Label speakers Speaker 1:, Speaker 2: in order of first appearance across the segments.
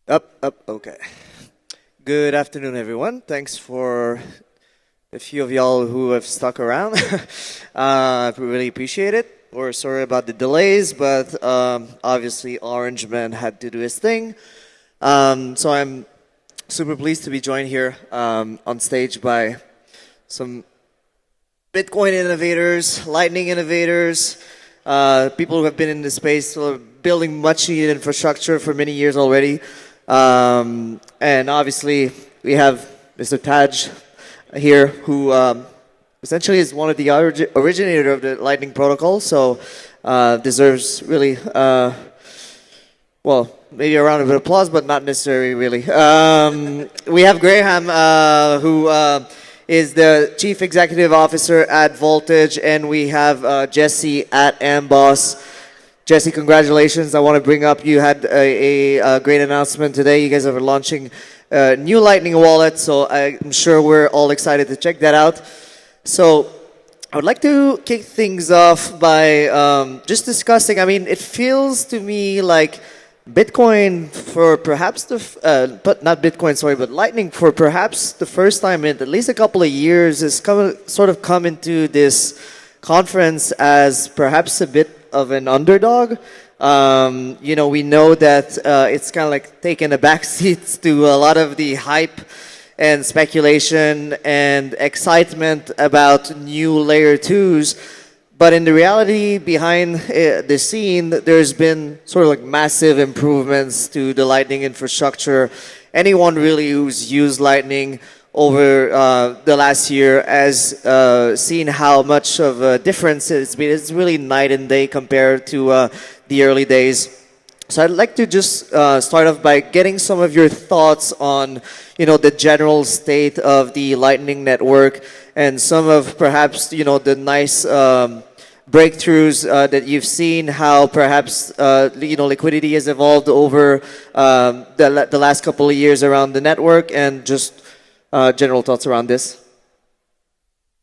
Speaker 1: Okay. Good afternoon, everyone. Thanks for the few of y'all who have stuck around. We really appreciate it. We're sorry about the delays, but obviously Orange Man had to do his thing. So I'm super pleased to be joined here on stage by some Bitcoin innovators, Lightning innovators, people who have been in the space, building much needed infrastructure for many years already. And obviously, we have Mr. Tadge here, who essentially is one of the originator of the Lightning protocol, so deserves really, well, maybe a round of applause, but not necessarily really. We have Graham, who is the Chief Executive Officer at Voltage, and we have Jesse at Amboss. Jesse, congratulations. I want to bring up, you had a great announcement today. You guys are launching a new Lightning wallet, so I'm sure we're all excited to check that out. So I would like to kick things off by just discussing, I mean, it feels to me like Bitcoin for perhaps but not Bitcoin, sorry, but Lightning for perhaps the first time in at least a couple of years has sort of come into this conference as perhaps a bit of an underdog. We know that it's kind of like taken a backseat to a lot of the hype and speculation and excitement about new layer 2s. But in the reality behind the scene, there's been sort of like massive improvements to the Lightning infrastructure. Anyone really who's used Lightning over the last year has seen how much of a difference it's been. It's really night and day compared to the early days. So I'd like to just start off by getting some of your thoughts on, the general state of the Lightning Network and some of perhaps, the nice breakthroughs that you've seen, how perhaps, liquidity has evolved over the last couple of years around the network, and just general thoughts around this.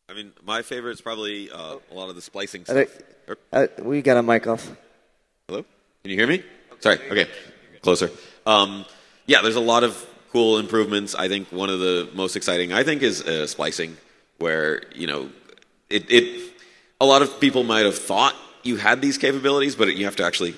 Speaker 2: I mean, my favorite is probably a lot of the splicing stuff.
Speaker 1: We got a mic off.
Speaker 2: Hello? Can you hear me? Sorry. Okay. Closer. Yeah, there's a lot of cool improvements. I think one of the most exciting, is splicing, where, a lot of people might have thought you had these capabilities, but you have to actually,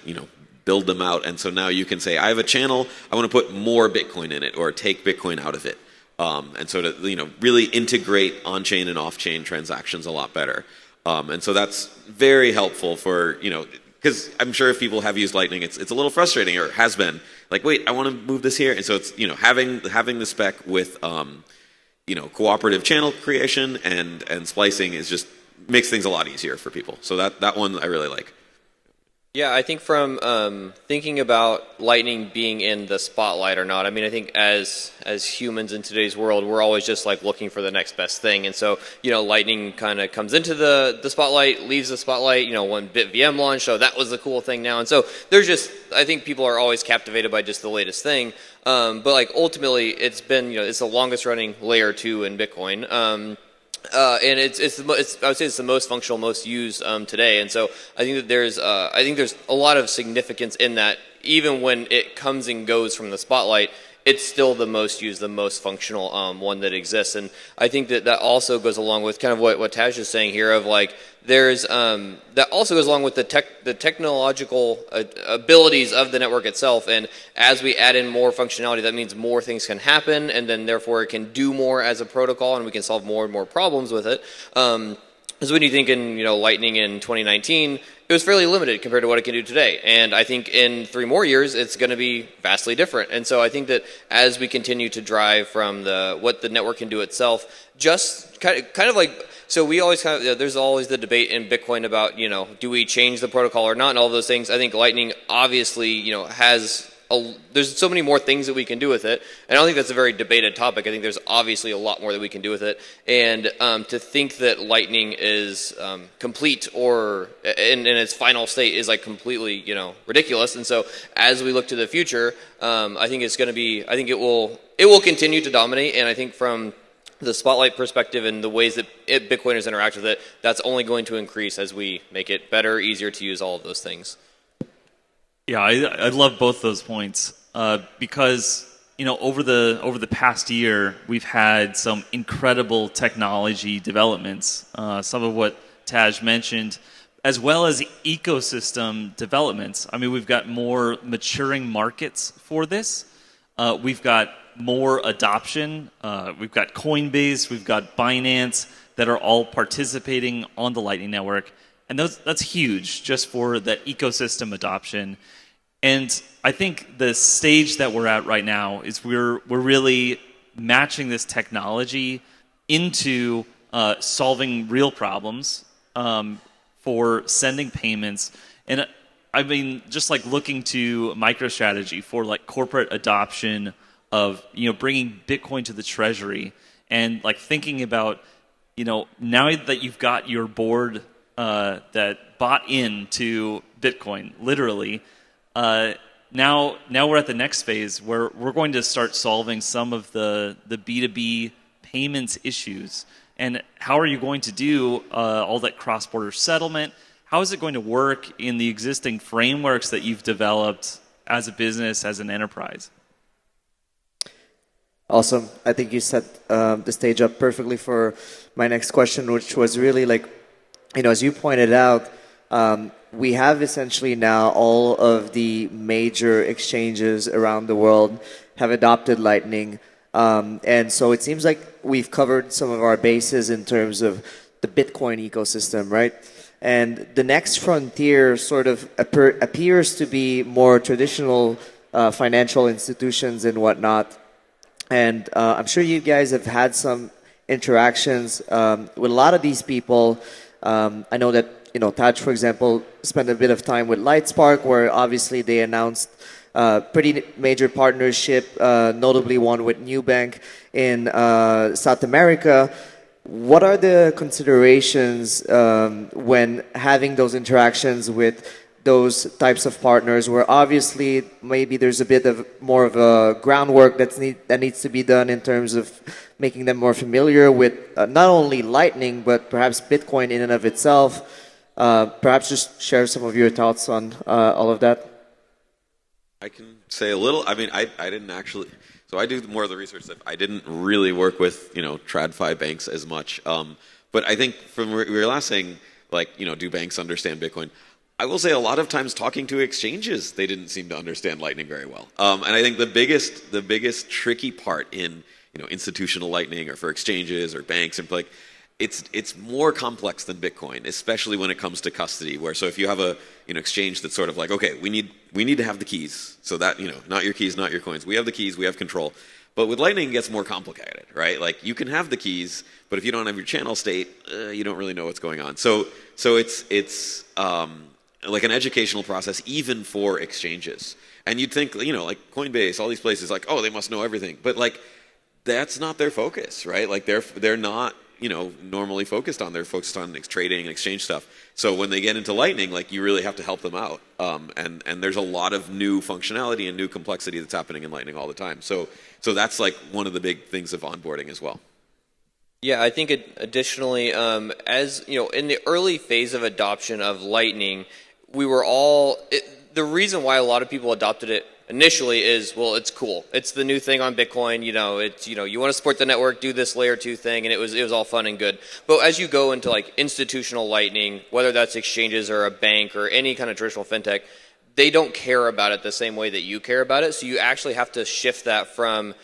Speaker 2: build them out. And so now you can say, I have a channel, I want to put more Bitcoin in it or take Bitcoin out of it. And so to, really integrate on-chain and off-chain transactions a lot better. And so that's very helpful for, because I'm sure if people have used Lightning, it's a little frustrating, or has been. Like, wait, I want to move this here. And so it's, having the spec with, cooperative channel creation and splicing is just makes things a lot easier for people. So that one I really like.
Speaker 3: Yeah, I think from thinking about Lightning being in the spotlight or not, I mean, I think as humans in today's world, we're always just like looking for the next best thing. And so, Lightning kind of comes into the spotlight, leaves the spotlight, when BitVM launched, so that was the cool thing now. And so I think people are always captivated by just the latest thing. But like ultimately, it's been, it's the longest running layer 2 in Bitcoin. And I would say it's the most functional, most used today, and so I think that there's a lot of significance in that. Even when it comes and goes from the spotlight, it's still the most used, the most functional one that exists, and I think that also goes along with kind of what Tadge is saying here of like there's that also goes along with the technological abilities of the network itself, and as we add in more functionality, that means more things can happen, and then therefore it can do more as a protocol, and we can solve more and more problems with it. Because when you think in Lightning in 2019, it was fairly limited compared to what it can do today, and I think in 3 more years it's going to be vastly different. And so I think that as we continue to drive from what the network can do itself, just kind of like. So we always there's always the debate in Bitcoin about, do we change the protocol or not and all those things. I think Lightning obviously, has there's so many more things that we can do with it. And I don't think that's a very debated topic. I think there's obviously a lot more that we can do with it. And to think that Lightning is complete or in its final state is like completely, ridiculous. And so as we look to the future, I think it's going to be, I think it will continue to dominate. And I think from the spotlight perspective and the ways that Bitcoiners interact with it, that's only going to increase as we make it better, easier to use, all of those things.
Speaker 4: Yeah, I love both those points. because over the past year we've had some incredible technology developments. Some of what Tadge mentioned, as well as ecosystem developments. I mean, we've got more maturing markets for this. We've got more adoption. We've got Coinbase, we've got Binance that are all participating on the Lightning Network. And that's huge just for that ecosystem adoption. And I think the stage that we're at right now is we're really matching this technology into solving real problems for sending payments. And I mean, just like looking to MicroStrategy for like corporate adoption of bringing Bitcoin to the treasury, and like thinking about now that you've got your board that bought into Bitcoin, literally. Now we're at the next phase where we're going to start solving some of the B2B payments issues. And how are you going to do all that cross-border settlement? How is it going to work in the existing frameworks that you've developed as a business, as an enterprise?
Speaker 1: Awesome. I think you set the stage up perfectly for my next question, which was really like, as you pointed out, we have essentially now all of the major exchanges around the world have adopted Lightning. And so it seems like we've covered some of our bases in terms of the Bitcoin ecosystem, right? And the next frontier sort of appears to be more traditional financial institutions and whatnot. And I'm sure you guys have had some interactions with a lot of these people. I know that Tadge, for example, spent a bit of time with Lightspark, where obviously they announced pretty major partnership, notably one with Nubank in South America. What are the considerations when having those interactions with those types of partners, where obviously maybe there's a bit of more of a groundwork that needs to be done in terms of making them more familiar with not only Lightning, but perhaps Bitcoin in and of itself? Perhaps just share some of your thoughts on all of that.
Speaker 2: I can say a little. I mean, I didn't actually. So I do more of the research stuff. I didn't really work with TradFi banks as much. But I think from what we were last saying, like do banks understand Bitcoin? I will say a lot of times talking to exchanges, they didn't seem to understand Lightning very well. And I think the biggest tricky part in institutional Lightning, or for exchanges or banks, and like it's more complex than Bitcoin, especially when it comes to custody. Where so if you have a exchange that's sort of like, okay, we need to have the keys, so that not your keys, not your coins. We have the keys, we have control. But with Lightning, it gets more complicated, right? Like you can have the keys, but if you don't have your channel state, you don't really know what's going on. So it's like an educational process even for exchanges. And you'd think like Coinbase, all these places, like, oh, they must know everything, but like that's not their focus, right? Like they're not normally focused on. They're focused on trading and exchange stuff. So when they get into Lightning, like you really have to help them out. And there's a lot of new functionality and new complexity that's happening in Lightning all the time. So that's like one of the big things of onboarding as well.
Speaker 3: Yeah, I think additionally, as in the early phase of adoption of Lightning, we were all the reason why a lot of people adopted it initially is, well, it's cool. It's the new thing on Bitcoin. It's you want to support the network, do this layer 2 thing, and it was all fun and good. But as you go into like institutional Lightning, whether that's exchanges or a bank or any kind of traditional fintech, they don't care about it the same way that you care about it. So you actually have to shift that from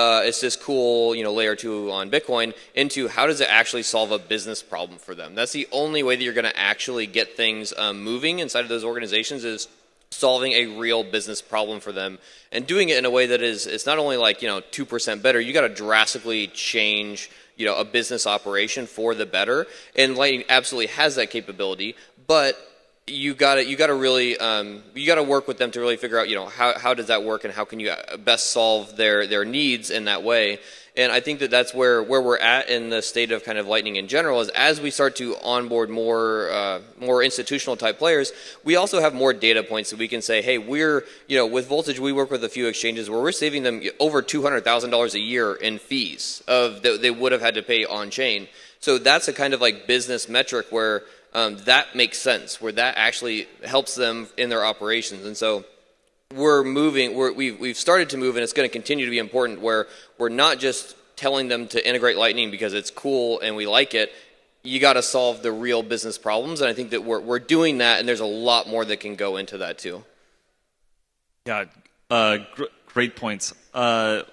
Speaker 3: it's this cool, layer 2 on Bitcoin into how does it actually solve a business problem for them? That's the only way that you're going to actually get things moving inside of those organizations, is solving a real business problem for them and doing it in a way that is, it's not only like 2% better. You got to drastically change a business operation for the better, and Lightning absolutely has that capability. But you got to really you got to work with them to really figure out how does that work and how can you best solve their needs in that way. And I think that's where we're at in the state of kind of Lightning in general, is as we start to onboard more institutional type players, we also have more data points that we can say, hey, we're with Voltage, we work with a few exchanges where we're saving them over $200,000 a year in fees of that they would have had to pay on chain. So that's a kind of like business metric where that makes sense, where that actually helps them in their operations. And so we've started to move, and it's going to continue to be important, where we're not just telling them to integrate Lightning because it's cool and we like it. You got to solve the real business problems, and I think that we're doing that, and there's a lot more that can go into that too.
Speaker 4: Yeah, great points. I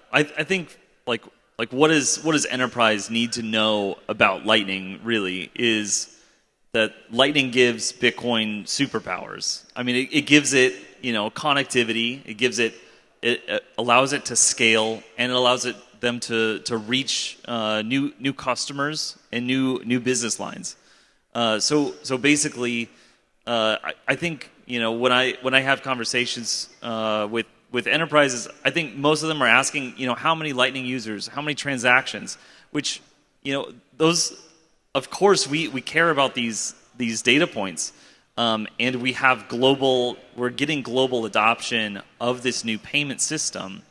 Speaker 4: think like what does enterprise need to know about Lightning really is that Lightning gives Bitcoin superpowers. I mean, it gives it connectivity. It allows it to scale, and it allows them to reach new customers and new business lines. So basically, I think when I have conversations with enterprises, I think most of them are asking how many Lightning users, how many transactions, which those, of course we care about these data points, and we're getting global adoption of this new payment system,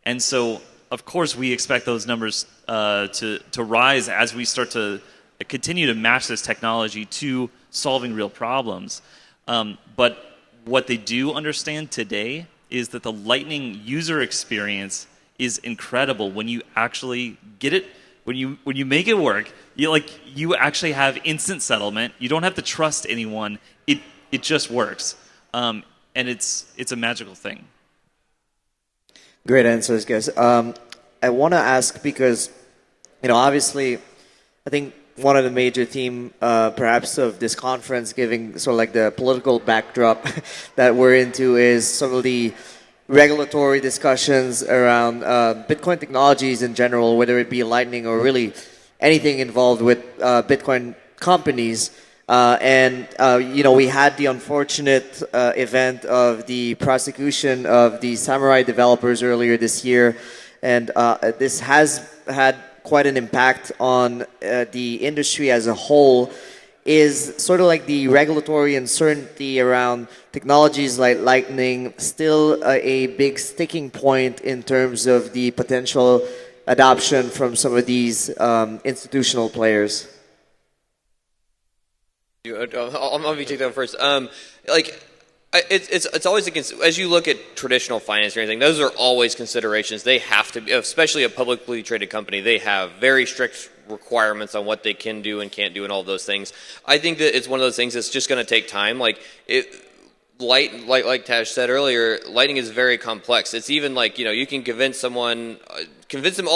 Speaker 4: and so of course we expect those numbers to rise as we start to continue to match this technology to solving real problems. But what they do understand today is that the Lightning user experience is incredible when you actually get it, when you make it work. You actually have instant settlement. You don't have to trust anyone. It just works, and it's a magical thing.
Speaker 1: Great answers, guys. I want to ask because, obviously, I think one of the major theme, perhaps, of this conference, giving sort of like the political backdrop that we're into, is some of the regulatory discussions around Bitcoin technologies in general, whether it be Lightning or really anything involved with Bitcoin companies. We had the unfortunate event of the prosecution of the Samurai developers earlier this year, and this has had quite an impact on the industry as a whole. Is sort of like the regulatory uncertainty around technologies like Lightning still a big sticking point in terms of the potential adoption from some of these institutional players?
Speaker 3: I'll be take that first. It's always as you look at traditional finance or anything, those are always considerations. They have to be, especially a publicly traded company, they have very strict requirements on what they can do and can't do and all those things. I think that it's one of those things that's just going to take time. Like Tadge said earlier, Lightning is very complex. It's even like, you can convince them all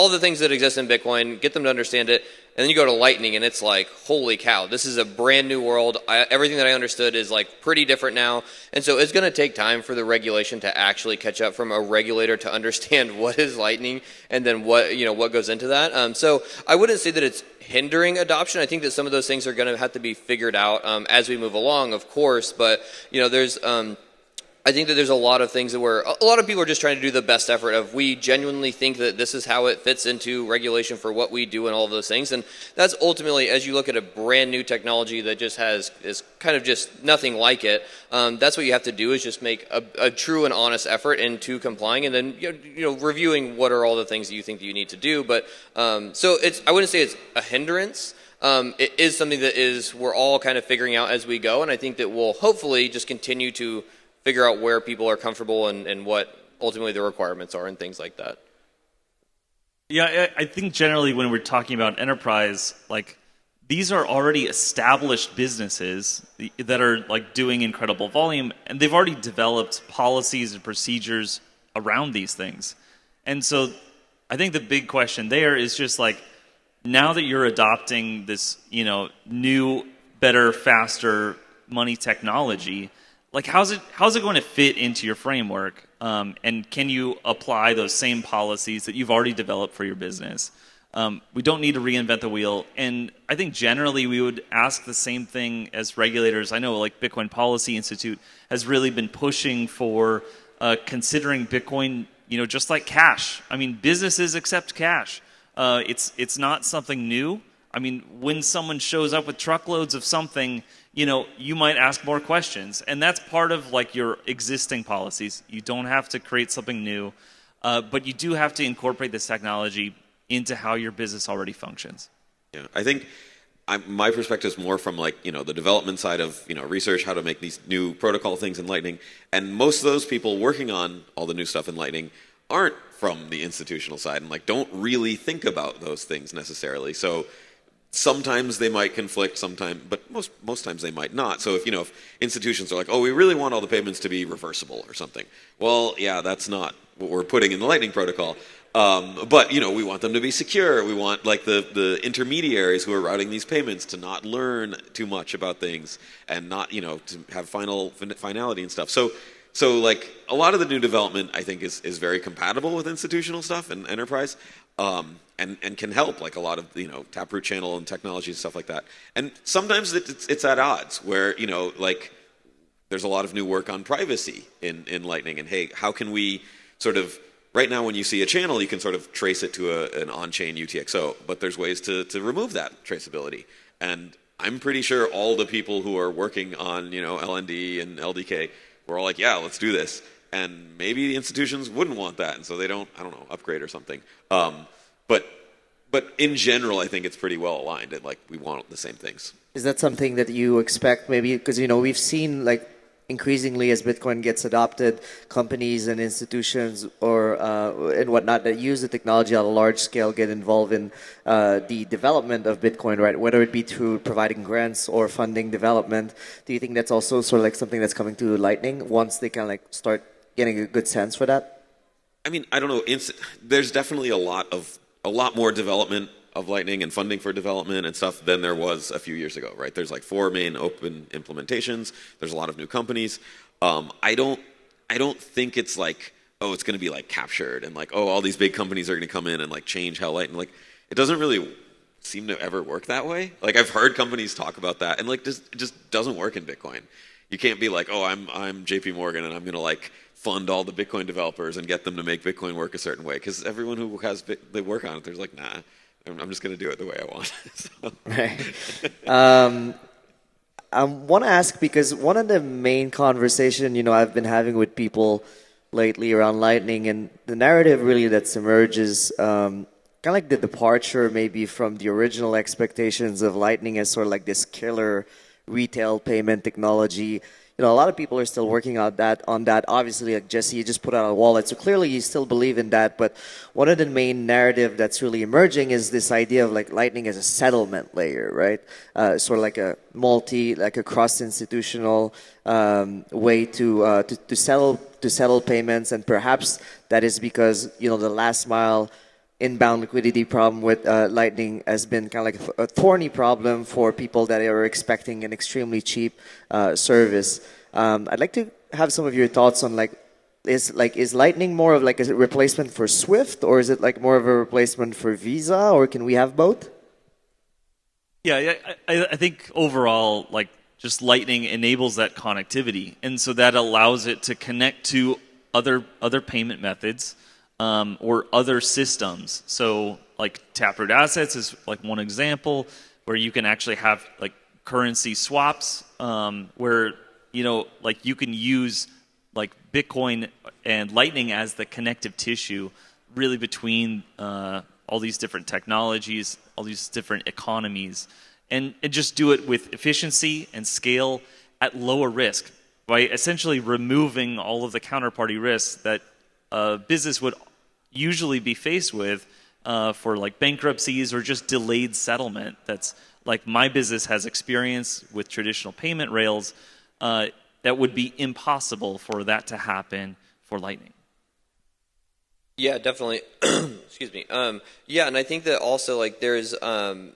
Speaker 3: the things that exist in Bitcoin, get them to understand it, and then you go to Lightning and it's like, holy cow, this is a brand new world. Everything that I understood is like pretty different now. And so it's going to take time for the regulation to actually catch up, from a regulator to understand what is Lightning and then what goes into that. So I wouldn't say that it's hindering adoption. I think that some of those things are going to have to be figured out as we move along, of course. But there's I think that there's a lot of things that a lot of people are just trying to do the best effort of, we genuinely think that this is how it fits into regulation for what we do and all of those things. And that's ultimately, as you look at a brand new technology that just is kind of just nothing like it, that's what you have to do, is just make a true and honest effort into complying, and then reviewing what are all the things that you think that you need to do. But so I wouldn't say it's a hindrance. It is something that we're all kind of figuring out as we go, and I think that we'll hopefully just continue to figure out where people are comfortable and what ultimately the requirements are and things like that.
Speaker 4: Yeah, I think generally when we're talking about enterprise, like, these are already established businesses that are like doing incredible volume, and they've already developed policies and procedures around these things. And so I think the big question there is just like, now that you're adopting this, new, better, faster money technology, like, how's it going to fit into your framework? And can you apply those same policies that you've already developed for your business? We don't need to reinvent the wheel. And I think generally we would ask the same thing as regulators. I know, like, Bitcoin Policy Institute has really been pushing for considering Bitcoin, just like cash. I mean, businesses accept cash. It's not something new. I mean, when someone shows up with truckloads of something, you might ask more questions. And that's part of like your existing policies. You don't have to create something new, but you do have to incorporate this technology into how your business already functions.
Speaker 2: Yeah, I think my perspective is more from like, the development side of, research, how to make these new protocol things in Lightning. And most of those people working on all the new stuff in Lightning aren't from the institutional side and like don't really think about those things necessarily. So sometimes they might conflict, but most times they might not. So if institutions are like, oh, we really want all the payments to be reversible or something. Well, yeah, that's not what we're putting in the Lightning protocol. But we want them to be secure. We want like the intermediaries who are routing these payments to not learn too much about things and not to have finality and stuff. So like a lot of the new development I think is very compatible with institutional stuff and enterprise, and can help like a lot of Taproot channel and technology and stuff like that. And sometimes it's at odds where like there's a lot of new work on privacy in Lightning, and hey, how can we sort of right now, when you see a channel, you can sort of trace it to an on-chain UTXO, but there's ways to remove that traceability. And I'm pretty sure all the people who are working on, LND and LDK were all like, yeah, let's do this. And maybe the institutions wouldn't want that, and so they don't, upgrade or something. But in general, I think it's pretty well aligned, and like we want the same things.
Speaker 1: Is that something that you expect maybe, because, we've seen like increasingly as Bitcoin gets adopted, companies and institutions or and whatnot that use the technology on a large scale get involved in the development of Bitcoin, right? Whether it be through providing grants or funding development. Do you think that's also sort of like something that's coming to Lightning once they kind of like start getting a good sense for that?
Speaker 2: I mean, I don't know. There's definitely a lot more development of Lightning and funding for development and stuff than there was a few years ago, right? There's like 4 main open implementations. There's a lot of new companies. I don't think it's like, oh, it's going to be like captured and like, oh, all these big companies are going to come in and like change how Lightning, like, it doesn't really seem to ever work that way. Like I've heard companies talk about that, and like it just doesn't work in Bitcoin. You can't be like, oh, I'm JP Morgan and I'm going to like fund all the Bitcoin developers and get them to make Bitcoin work a certain way, because everyone who they work on it, there's like, nah, I'm just going to do it the way I want. So.
Speaker 1: Right. I want to ask, because one of the main conversation, I've been having with people lately around Lightning, and the narrative really that's emerges, kind of like the departure maybe from the original expectations of Lightning as sort of like this killer retail payment technology. A lot of people are still working on that. Obviously, like Jesse, you just put out a wallet, so clearly you still believe in that. But one of the main narrative that's really emerging is this idea of like Lightning as a settlement layer, right? Sort of like a cross-institutional way to settle payments, and perhaps that is because the last mile inbound liquidity problem with Lightning has been kind of like a thorny problem for people that are expecting an extremely cheap service. I'd like to have some of your thoughts on is Lightning more of like a replacement for Swift, or is it like more of a replacement for Visa, or can we have both?
Speaker 4: Yeah, I think overall, like just Lightning enables that connectivity, and so that allows it to connect to other payment methods. Or other systems. So like Taproot Assets is like one example where you can actually have like currency swaps, where like you can use like Bitcoin and Lightning as the connective tissue really between all these different technologies, all these different economies, and just do it with efficiency and scale at lower risk by essentially removing all of the counterparty risks that a business would usually be faced with for like bankruptcies or just delayed settlement. That's like my business has experience with traditional payment rails that would be impossible for that to happen for Lightning.
Speaker 3: Yeah, definitely. Excuse me. Yeah, and I think that also like there's I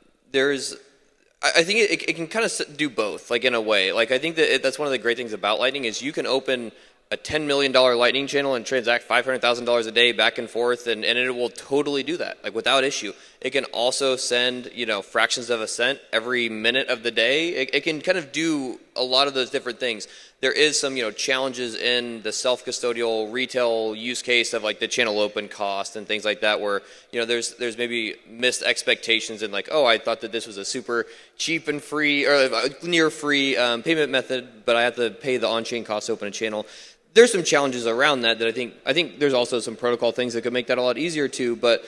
Speaker 3: think it can kind of do both, like in a way. Like I think that that's one of the great things about Lightning is you can open a $10 million Lightning channel and transact $500,000 a day back and forth, and it will totally do that, like without issue. It can also send, fractions of a cent every minute of the day. It can kind of do a lot of those different things. There is some, challenges in the self-custodial retail use case of like the channel open cost and things like that, where, there's maybe missed expectations and like, oh, I thought that this was a super cheap and free or near free payment method, but I have to pay the on-chain cost to open a channel. There's some challenges around that I think there's also some protocol things that could make that a lot easier too. But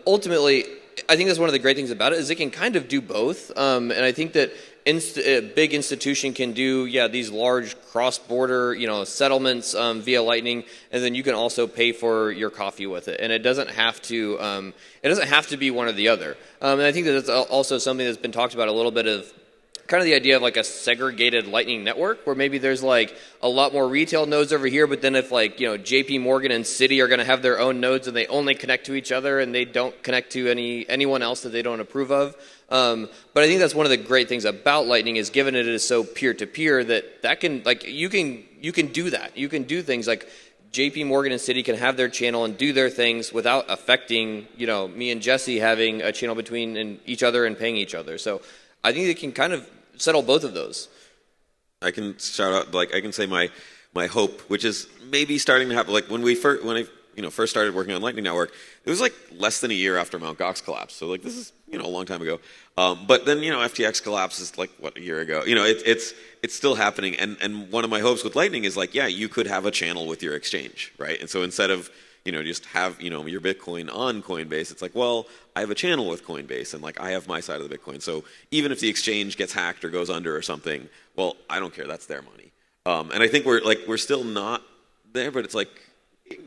Speaker 3: ultimately, I think that's one of the great things about it is it can kind of do both. And I think that a big institution can do these large cross-border settlements via Lightning, and then you can also pay for your coffee with it. And it doesn't have to be one or the other. And I think that that's also something that's been talked about a little bit of. Kind of the idea of like a segregated Lightning network where maybe there's like a lot more retail nodes over here, but then if like, JP Morgan and Citi are going to have their own nodes and they only connect to each other and they don't connect to anyone else that they don't approve of. But I think that's one of the great things about Lightning is given it is so peer-to-peer that can, like, you can do that. You can do things like JP Morgan and Citi can have their channel and do their things without affecting, me and Jesse having a channel between each other and paying each other. So I think they can kind of settle both of those.
Speaker 2: I can shout out, like, I can say my hope, which is maybe starting to happen. Like when I first started working on Lightning Network, it was like less than a year after Mt. Gox collapsed. So like this is a long time ago. But then FTX collapses like a year ago. It's still happening. And one of my hopes with Lightning is like you could have a channel with your exchange, right? And so instead of just have, your Bitcoin on Coinbase. It's like, well, I have a channel with Coinbase and like I have my side of the Bitcoin. So even if the exchange gets hacked or goes under or something, well, I don't care. That's their money. And I think we're still not there, but it's like,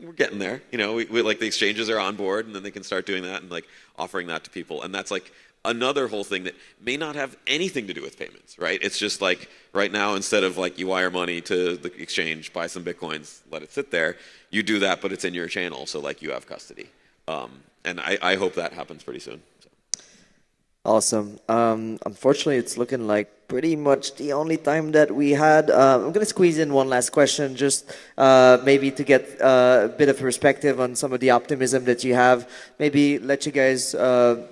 Speaker 2: we're getting there. We like the exchanges are on board and then they can start doing that and like offering that to people. And that's like another whole thing that may not have anything to do with payments, right? It's just like right now, instead of like you wire money to the exchange, buy some Bitcoins, let it sit there, you do that, but it's in your channel. So like you have custody. And I hope that happens pretty soon. So.
Speaker 1: Awesome. Unfortunately, it's looking like pretty much the only time that we had. I'm going to squeeze in one last question, just maybe to get a bit of perspective on some of the optimism that you have. Maybe let you guys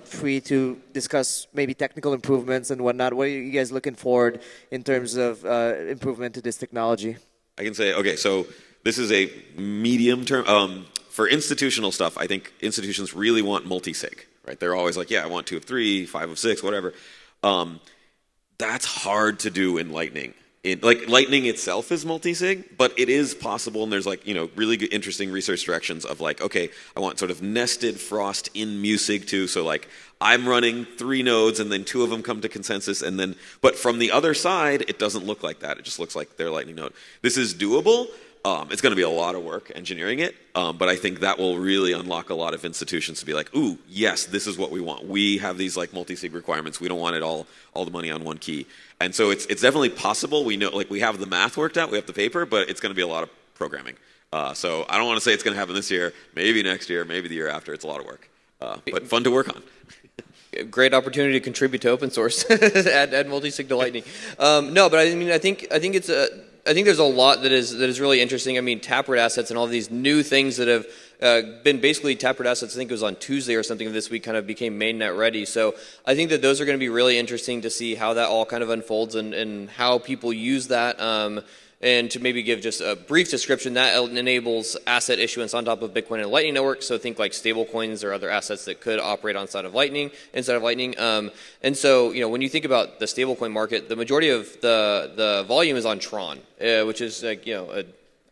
Speaker 1: free to discuss maybe technical improvements and whatnot. What are you guys looking forward in terms of improvement to this technology?
Speaker 2: I can say, okay, so this is a medium term. For institutional stuff, I think institutions really want multi-sig. Right? They're always like, I want 2 of 3, 5 of 6, whatever. That's hard to do in Lightning. Lightning itself is multi-sig, but it is possible, and there's like, really good, interesting research directions of like, okay, I want sort of nested frost in MuSig too. So like, I'm running 3 nodes, and then 2 of them come to consensus, and then, but from the other side, it doesn't look like that. It just looks like their Lightning node. This is doable. It's going to be a lot of work engineering it, but I think that will really unlock a lot of institutions to be like, ooh, yes, this is what we want. We have these like multi-sig requirements. We don't want it all the money on one key. And so it's definitely possible. We know, like, we have the math worked out, we have the paper, but it's going to be a lot of programming. So I don't want to say it's going to happen this year, maybe next year, maybe the year after. It's a lot of work, but fun to work on.
Speaker 3: Great opportunity to contribute to open source, add multi-sig to Lightning. No, but I mean, I think it's I think there's a lot that is really interesting. I mean, Taproot assets and all these new things that have been basically Taproot assets. I think it was on Tuesday or something of this week kind of became mainnet ready. So I think that those are going to be really interesting to see how that all kind of unfolds and how people use that. And to maybe give just a brief description, that enables asset issuance on top of Bitcoin and Lightning Network. So think like stable coins or other assets that could operate inside of Lightning. And so, when you think about the stablecoin market, the majority of the volume is on Tron, which is like,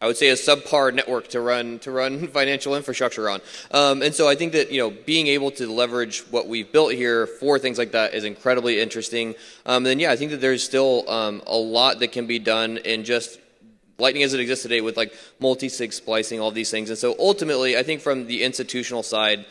Speaker 3: I would say a subpar network to run financial infrastructure on. And so I think that, being able to leverage what we've built here for things like that is incredibly interesting. And then, I think that there's still a lot that can be done in just Lightning as it exists today with like multi-sig splicing, all these things. And so ultimately, I think from the institutional side,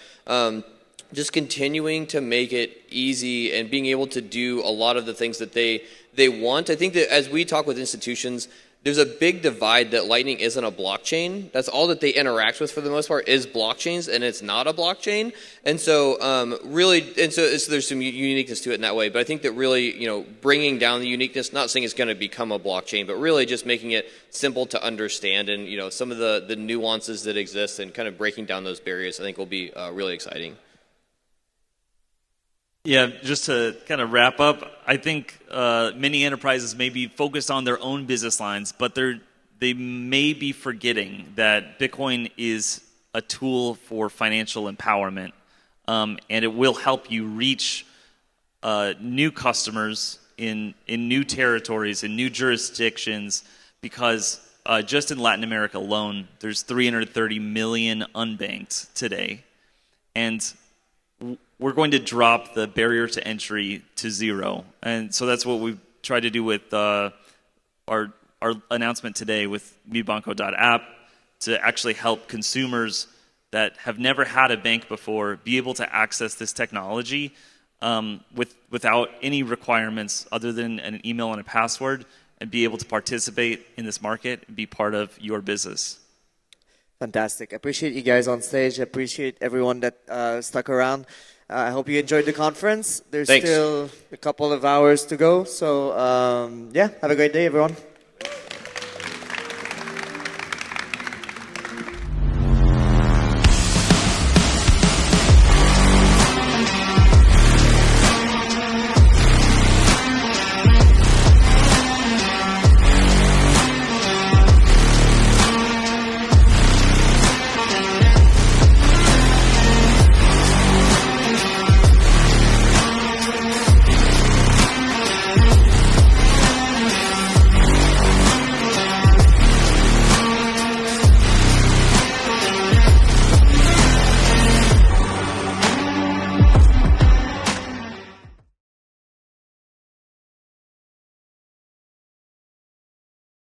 Speaker 3: just continuing to make it easy and being able to do a lot of the things that they want. I think that as we talk with institutions, there's a big divide that Lightning isn't a blockchain. That's all that they interact with for the most part is blockchains, and it's not a blockchain. And so, there's some uniqueness to it in that way. But I think that really, bringing down the uniqueness, not saying it's going to become a blockchain, but really just making it simple to understand and, some of the nuances that exist and kind of breaking down those barriers, I think will be really exciting.
Speaker 4: Yeah, just to kind of wrap up, I think many enterprises may be focused on their own business lines, but they may be forgetting that Bitcoin is a tool for financial empowerment, and it will help you reach new customers in new territories, in new jurisdictions, because just in Latin America alone, there's 330 million unbanked today, and we're going to drop the barrier to entry to zero. And so that's what we've tried to do with our announcement today with mibanco.app to actually help consumers that have never had a bank before be able to access this technology without any requirements other than an email and a password, and be able to participate in this market and be part of your business.
Speaker 1: Fantastic. I appreciate you guys on stage. I appreciate everyone that stuck around. I hope you enjoyed the conference. There's
Speaker 3: Thanks.
Speaker 1: still a couple of hours to go. So, yeah, have a great day, everyone.